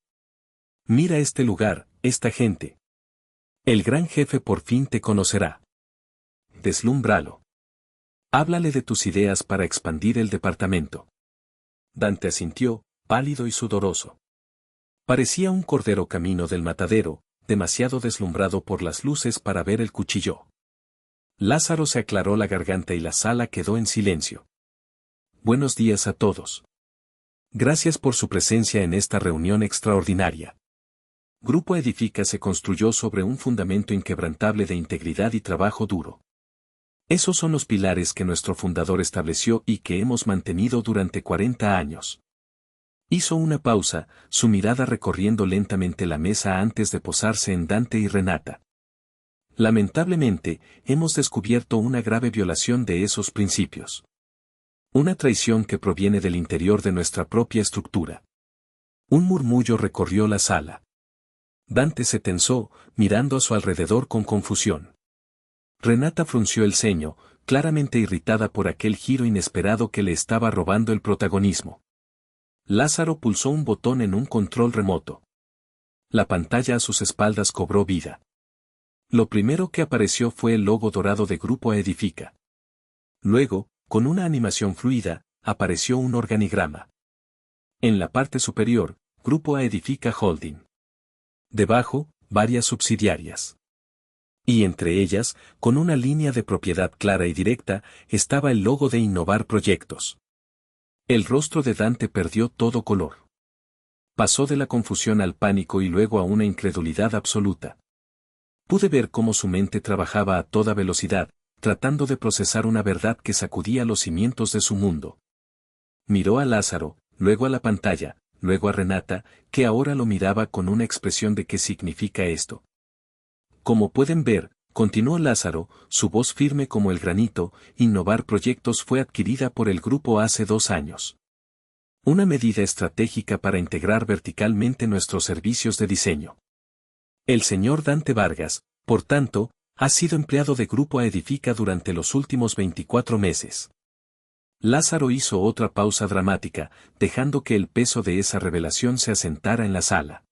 Mira este lugar, esta gente. El gran jefe por fin te conocerá. Deslúmbralo. Háblale de tus ideas para expandir el departamento. Dante asintió, pálido y sudoroso. Parecía un cordero camino del matadero, demasiado deslumbrado por las luces para ver el cuchillo. Lázaro se aclaró la garganta y la sala quedó en silencio. Buenos días a todos. Gracias por su presencia en esta reunión extraordinaria. Grupo Edifica se construyó sobre un fundamento inquebrantable de integridad y trabajo duro. Esos son los pilares que nuestro fundador estableció y que hemos mantenido durante 40 años. Hizo una pausa, su mirada recorriendo lentamente la mesa antes de posarse en Dante y Renata. Lamentablemente, hemos descubierto una grave violación de esos principios. Una traición que proviene del interior de nuestra propia estructura. Un murmullo recorrió la sala. Dante se tensó, mirando a su alrededor con confusión. Renata frunció el ceño, claramente irritada por aquel giro inesperado que le estaba robando el protagonismo. Lázaro pulsó un botón en un control remoto. La pantalla a sus espaldas cobró vida. Lo primero que apareció fue el logo dorado de Grupo Edifica. Luego, con una animación fluida, apareció un organigrama. En la parte superior, Grupo Edifica Holding. Debajo, varias subsidiarias. Y entre ellas, con una línea de propiedad clara y directa, estaba el logo de Innovar Proyectos. El rostro de Dante perdió todo color. Pasó de la confusión al pánico y luego a una incredulidad absoluta. Pude ver cómo su mente trabajaba a toda velocidad, tratando de procesar una verdad que sacudía los cimientos de su mundo. Miró a Lázaro, luego a la pantalla, luego a Renata, que ahora lo miraba con una expresión de ¿qué significa esto? Como pueden ver, continuó Lázaro, su voz firme como el granito, Innovar Proyectos fue adquirida por el grupo hace 2 años. Una medida estratégica para integrar verticalmente nuestros servicios de diseño. El señor Dante Vargas, por tanto, ha sido empleado de Grupo Edifica durante los últimos 24 meses. Lázaro hizo otra pausa dramática, dejando que el peso de esa revelación se asentara en la sala.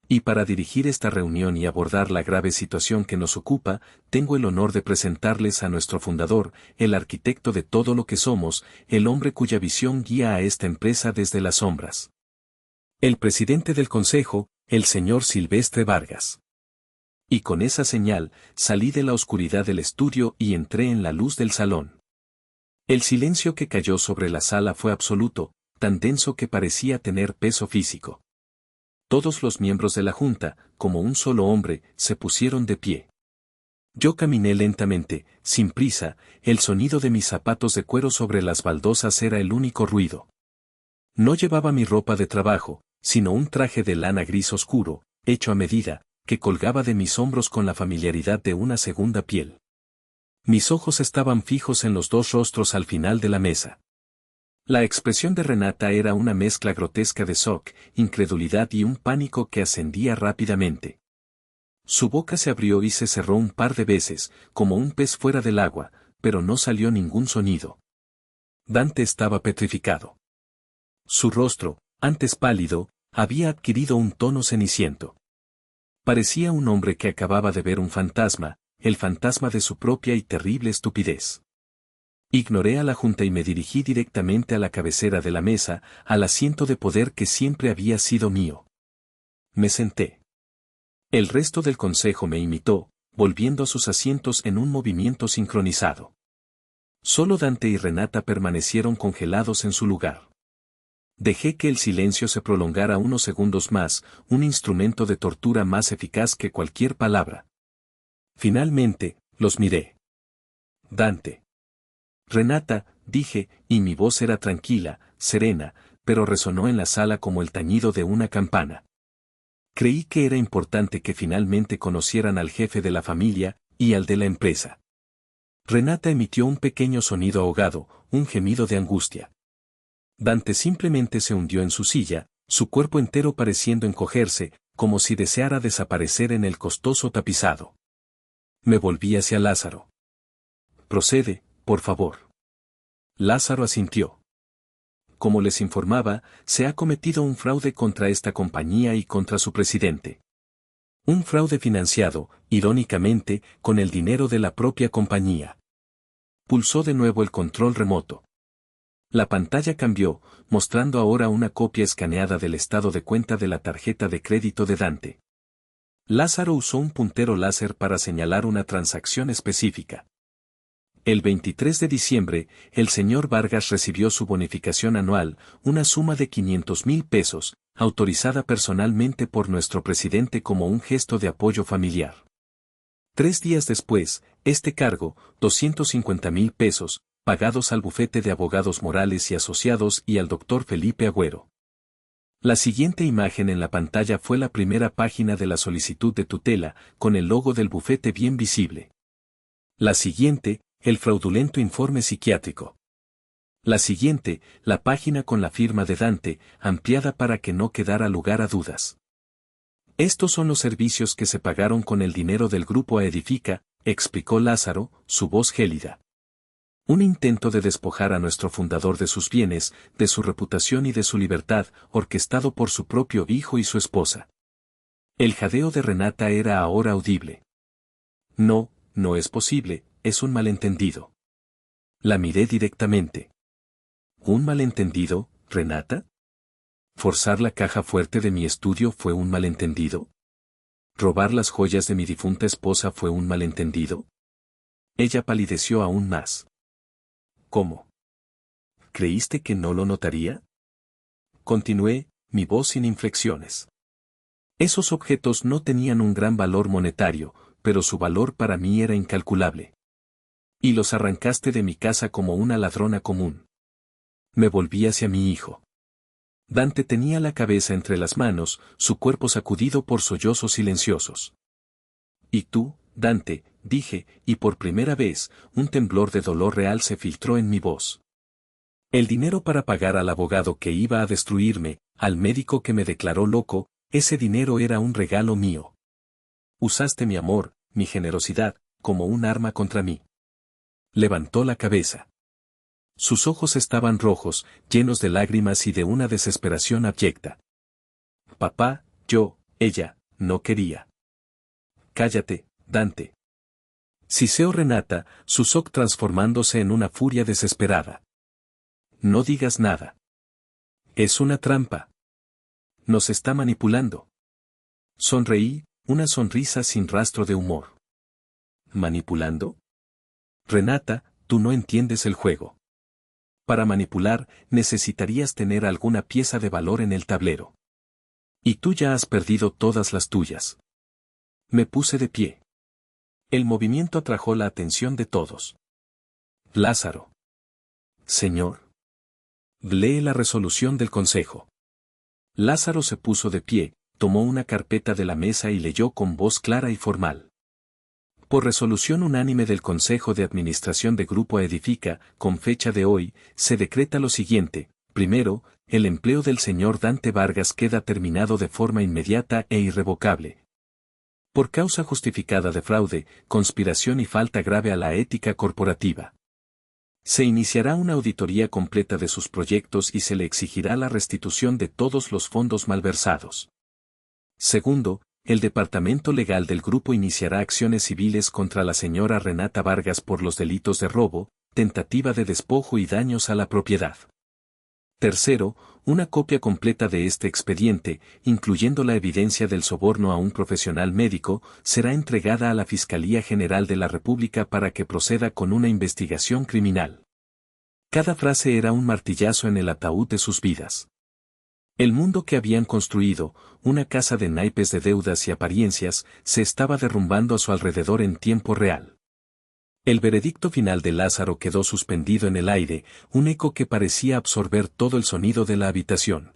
Y para dirigir esta reunión y abordar la grave situación que nos ocupa, tengo el honor de presentarles a nuestro fundador, el arquitecto de todo lo que somos, el hombre cuya visión guía a esta empresa desde las sombras. El presidente del consejo, el señor Silvestre Vargas. Y con esa señal, salí de la oscuridad del estudio y entré en la luz del salón. El silencio que cayó sobre la sala fue absoluto, tan denso que parecía tener peso físico. Todos los miembros de la junta, como un solo hombre, se pusieron de pie. Yo caminé lentamente, sin prisa, el sonido de mis zapatos de cuero sobre las baldosas era el único ruido. No llevaba mi ropa de trabajo, sino un traje de lana gris oscuro, hecho a medida, que colgaba de mis hombros con la familiaridad de una segunda piel. Mis ojos estaban fijos en los dos rostros al final de la mesa. La expresión de Renata era una mezcla grotesca de shock, incredulidad y un pánico que ascendía rápidamente. Su boca se abrió y se cerró un par de veces, como un pez fuera del agua, pero no salió ningún sonido. Dante estaba petrificado. Su rostro, antes pálido, había adquirido un tono ceniciento. Parecía un hombre que acababa de ver un fantasma, el fantasma de su propia y terrible estupidez. Ignoré a la junta y me dirigí directamente a la cabecera de la mesa, al asiento de poder que siempre había sido mío. Me senté. El resto del consejo me imitó, volviendo a sus asientos en un movimiento sincronizado. Solo Dante y Renata permanecieron congelados en su lugar. Dejé que el silencio se prolongara unos segundos más, un instrumento de tortura más eficaz que cualquier palabra. Finalmente, los miré. Dante. Renata, dije, y mi voz era tranquila, serena, pero resonó en la sala como el tañido de una campana. Creí que era importante que finalmente conocieran al jefe de la familia, y al de la empresa. Renata emitió un pequeño sonido ahogado, un gemido de angustia. Dante simplemente se hundió en su silla, su cuerpo entero pareciendo encogerse, como si deseara desaparecer en el costoso tapizado. Me volví hacia Lázaro. Procede, por favor. Lázaro asintió. Como les informaba, se ha cometido un fraude contra esta compañía y contra su presidente. Un fraude financiado, irónicamente, con el dinero de la propia compañía. Pulsó de nuevo el control remoto. La pantalla cambió, mostrando ahora una copia escaneada del estado de cuenta de la tarjeta de crédito de Dante. Lázaro usó un puntero láser para señalar una transacción específica. El 23 de diciembre, el señor Vargas recibió su bonificación anual, una suma de 500,000 pesos, autorizada personalmente por nuestro presidente como un gesto de apoyo familiar. 3 días después, este cargo, 250,000 pesos, pagados al bufete de abogados Morales y Asociados y al doctor Felipe Agüero. La siguiente imagen en la pantalla fue la primera página de la solicitud de tutela, con el logo del bufete bien visible. La siguiente, el fraudulento informe psiquiátrico. La siguiente, la página con la firma de Dante, ampliada para que no quedara lugar a dudas. Estos son los servicios que se pagaron con el dinero del grupo Aedifica, explicó Lázaro, su voz gélida. Un intento de despojar a nuestro fundador de sus bienes, de su reputación y de su libertad, orquestado por su propio hijo y su esposa. El jadeo de Renata era ahora audible. No, no es posible, es un malentendido. La miré directamente. ¿Un malentendido, Renata? ¿Forzar la caja fuerte de mi estudio fue un malentendido? ¿Robar las joyas de mi difunta esposa fue un malentendido? Ella palideció aún más. ¿Cómo? ¿Creíste que no lo notaría? Continué, mi voz sin inflexiones. Esos objetos no tenían un gran valor monetario, pero su valor para mí era incalculable. Y los arrancaste de mi casa como una ladrona común. Me volví hacia mi hijo. Dante tenía la cabeza entre las manos, su cuerpo sacudido por sollozos silenciosos. ¿Y tú, Dante?, dije, y por primera vez, un temblor de dolor real se filtró en mi voz. El dinero para pagar al abogado que iba a destruirme, al médico que me declaró loco, ese dinero era un regalo mío. Usaste mi amor, mi generosidad, como un arma contra mí. Levantó la cabeza. Sus ojos estaban rojos, llenos de lágrimas y de una desesperación abyecta. Papá, ella, no quería. Cállate, Dante. Siseó Renata, su shock transformándose en una furia desesperada. No digas nada. Es una trampa. Nos está manipulando. Sonreí, una sonrisa sin rastro de humor. ¿Manipulando? Renata, tú no entiendes el juego. Para manipular, necesitarías tener alguna pieza de valor en el tablero. Y tú ya has perdido todas las tuyas. Me puse de pie. El movimiento atrajo la atención de todos. Lázaro. Señor. Lee la resolución del consejo. Lázaro se puso de pie, tomó una carpeta de la mesa y leyó con voz clara y formal. Por resolución unánime del Consejo de Administración de Grupo Edifica, con fecha de hoy, se decreta lo siguiente. Primero, el empleo del señor Dante Vargas queda terminado de forma inmediata e irrevocable. Por causa justificada de fraude, conspiración y falta grave a la ética corporativa. Se iniciará una auditoría completa de sus proyectos y se le exigirá la restitución de todos los fondos malversados. Segundo, el Departamento Legal del Grupo iniciará acciones civiles contra la señora Renata Vargas por los delitos de robo, tentativa de despojo y daños a la propiedad. Tercero, una copia completa de este expediente, incluyendo la evidencia del soborno a un profesional médico, será entregada a la Fiscalía General de la República para que proceda con una investigación criminal. Cada frase era un martillazo en el ataúd de sus vidas. El mundo que habían construido, una casa de naipes de deudas y apariencias, se estaba derrumbando a su alrededor en tiempo real. El veredicto final de Lázaro quedó suspendido en el aire, un eco que parecía absorber todo el sonido de la habitación.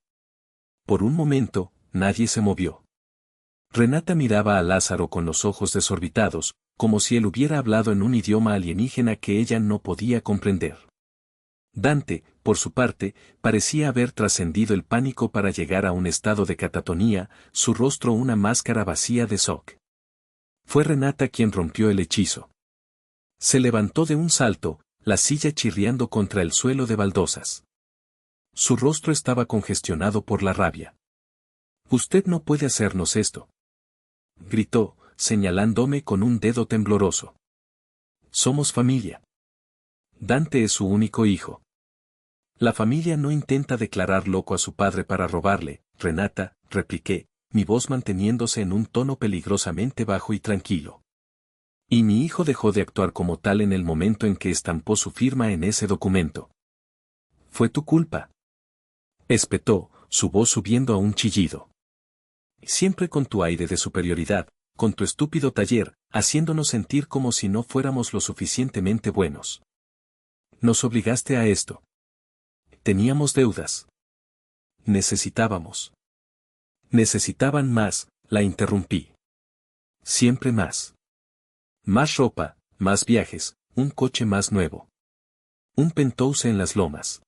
Por un momento, nadie se movió. Renata miraba a Lázaro con los ojos desorbitados, como si él hubiera hablado en un idioma alienígena que ella no podía comprender. Dante, por su parte, parecía haber trascendido el pánico para llegar a un estado de catatonía, su rostro una máscara vacía de shock. Fue Renata quien rompió el hechizo. Se levantó de un salto, la silla chirriando contra el suelo de baldosas. Su rostro estaba congestionado por la rabia. «Usted no puede hacernos esto», gritó, señalándome con un dedo tembloroso. «Somos familia. Dante es su único hijo. La familia no intenta declarar loco a su padre para robarle, Renata», repliqué, mi voz manteniéndose en un tono peligrosamente bajo y tranquilo. «Y mi hijo dejó de actuar como tal en el momento en que estampó su firma en ese documento. Fue tu culpa», espetó, su voz subiendo a un chillido. «Siempre con tu aire de superioridad, con tu estúpido taller, haciéndonos sentir como si no fuéramos lo suficientemente buenos. Nos obligaste a esto. Teníamos deudas. Necesitábamos». «Necesitaban más», la interrumpí. «Siempre más. Más ropa, más viajes, un coche más nuevo. Un penthouse en las lomas.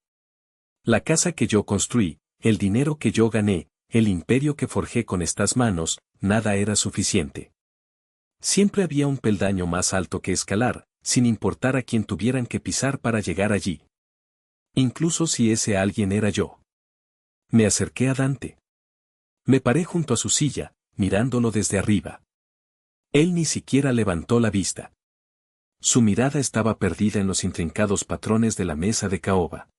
La casa que yo construí, el dinero que yo gané, el imperio que forjé con estas manos, nada era suficiente. Siempre había un peldaño más alto que escalar, sin importar a quién tuvieran que pisar para llegar allí. Incluso si ese alguien era yo. Me acerqué a Dante. Me paré junto a su silla, mirándolo desde arriba. Él ni siquiera levantó la vista. Su mirada estaba perdida en los intrincados patrones de la mesa de caoba.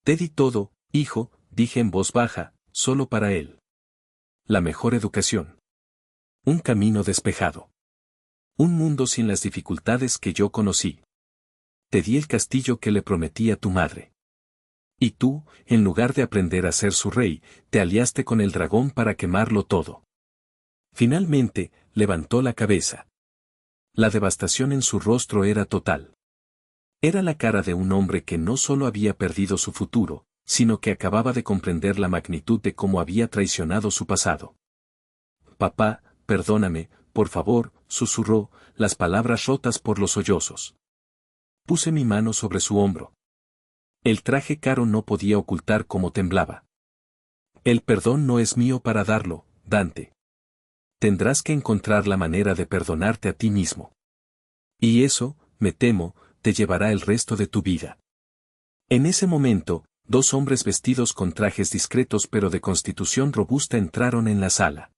«Te di todo, hijo», dije en voz baja, «solo para él. La mejor educación. Un camino despejado. Un mundo sin las dificultades que yo conocí. Te di el castillo que le prometí a tu madre. Y tú, en lugar de aprender a ser su rey, te aliaste con el dragón para quemarlo todo». Finalmente, levantó la cabeza. La devastación en su rostro era total. Era la cara de un hombre que no solo había perdido su futuro, sino que acababa de comprender la magnitud de cómo había traicionado su pasado. «Papá, perdóname, por favor», susurró, las palabras rotas por los sollozos. Puse mi mano sobre su hombro. El traje caro no podía ocultar cómo temblaba. «El perdón no es mío para darlo, Dante. Tendrás que encontrar la manera de perdonarte a ti mismo. Y eso, me temo, te llevará el resto de tu vida». En ese momento, dos hombres vestidos con trajes discretos pero de constitución robusta entraron en la sala.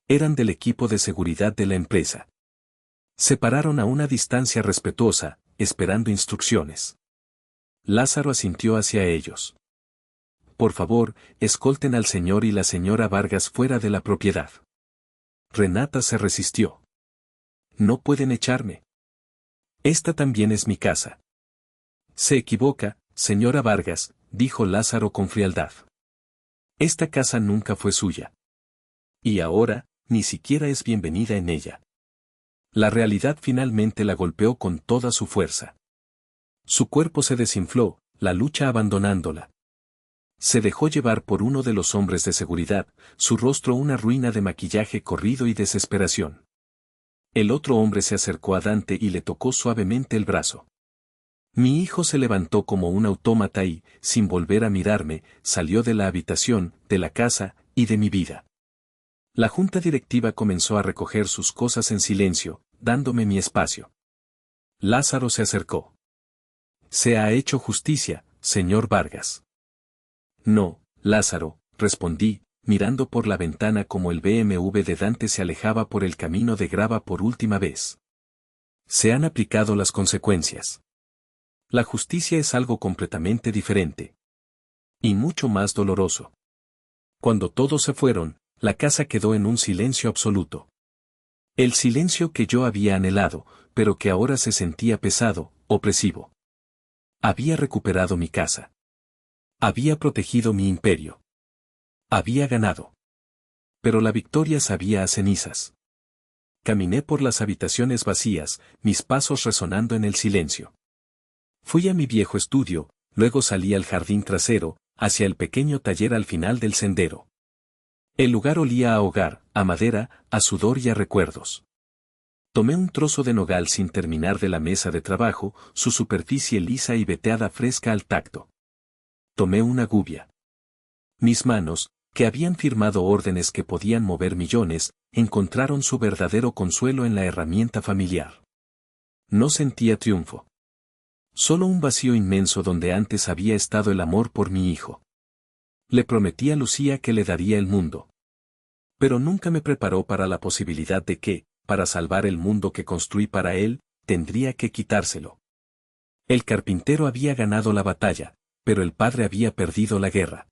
Eran del equipo de seguridad de la empresa. Se pararon a una distancia respetuosa, esperando instrucciones. Lázaro asintió hacia ellos. Por favor, escolten al señor y la señora Vargas fuera de la propiedad. Renata se resistió. No pueden echarme. Esta también es mi casa. Se equivoca, señora Vargas, dijo Lázaro con frialdad. Esta casa nunca fue suya. Y ahora, ni siquiera es bienvenida en ella. La realidad finalmente la golpeó con toda su fuerza. Su cuerpo se desinfló, la lucha abandonándola. Se dejó llevar por uno de los hombres de seguridad, su rostro una ruina de maquillaje corrido y desesperación. El otro hombre se acercó a Dante y le tocó suavemente el brazo. Mi hijo se levantó como un autómata y, sin volver a mirarme, salió de la habitación, de la casa, y de mi vida. La junta directiva comenzó a recoger sus cosas en silencio, dándome mi espacio. Lázaro se acercó. Se ha hecho justicia, señor Vargas. No, Lázaro, respondí, mirando por la ventana como el BMW de Dante se alejaba por el camino de grava por última vez. Se han aplicado las consecuencias. La justicia es algo completamente diferente. Y mucho más doloroso. Cuando todos se fueron, la casa quedó en un silencio absoluto. El silencio que yo había anhelado, pero que ahora se sentía pesado, opresivo. Había recuperado mi casa. Había protegido mi imperio. Había ganado. Pero la victoria sabía a cenizas. Caminé por las habitaciones vacías, mis pasos resonando en el silencio. Fui a mi viejo estudio, luego salí al jardín trasero, hacia el pequeño taller al final del sendero. El lugar olía a hogar, a madera, a sudor y a recuerdos. Tomé un trozo de nogal sin terminar de la mesa de trabajo, su superficie lisa y veteada fresca al tacto. Tomé una gubia. Mis manos, que habían firmado órdenes que podían mover millones, encontraron su verdadero consuelo en la herramienta familiar. No sentía triunfo. Solo un vacío inmenso donde antes había estado el amor por mi hijo. Le prometí a Lucía que le daría el mundo. Pero nunca me preparó para la posibilidad de que, para salvar el mundo que construí para él, tendría que quitárselo. El carpintero había ganado la batalla, pero el padre había perdido la guerra.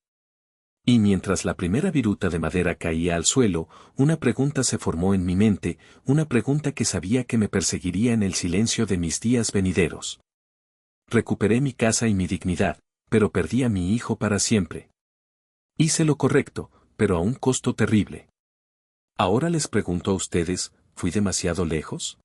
Y mientras la primera viruta de madera caía al suelo, una pregunta se formó en mi mente, una pregunta que sabía que me perseguiría en el silencio de mis días venideros. Recuperé mi casa y mi dignidad, pero perdí a mi hijo para siempre. Hice lo correcto, pero a un costo terrible. Ahora les pregunto a ustedes, ¿fui demasiado lejos?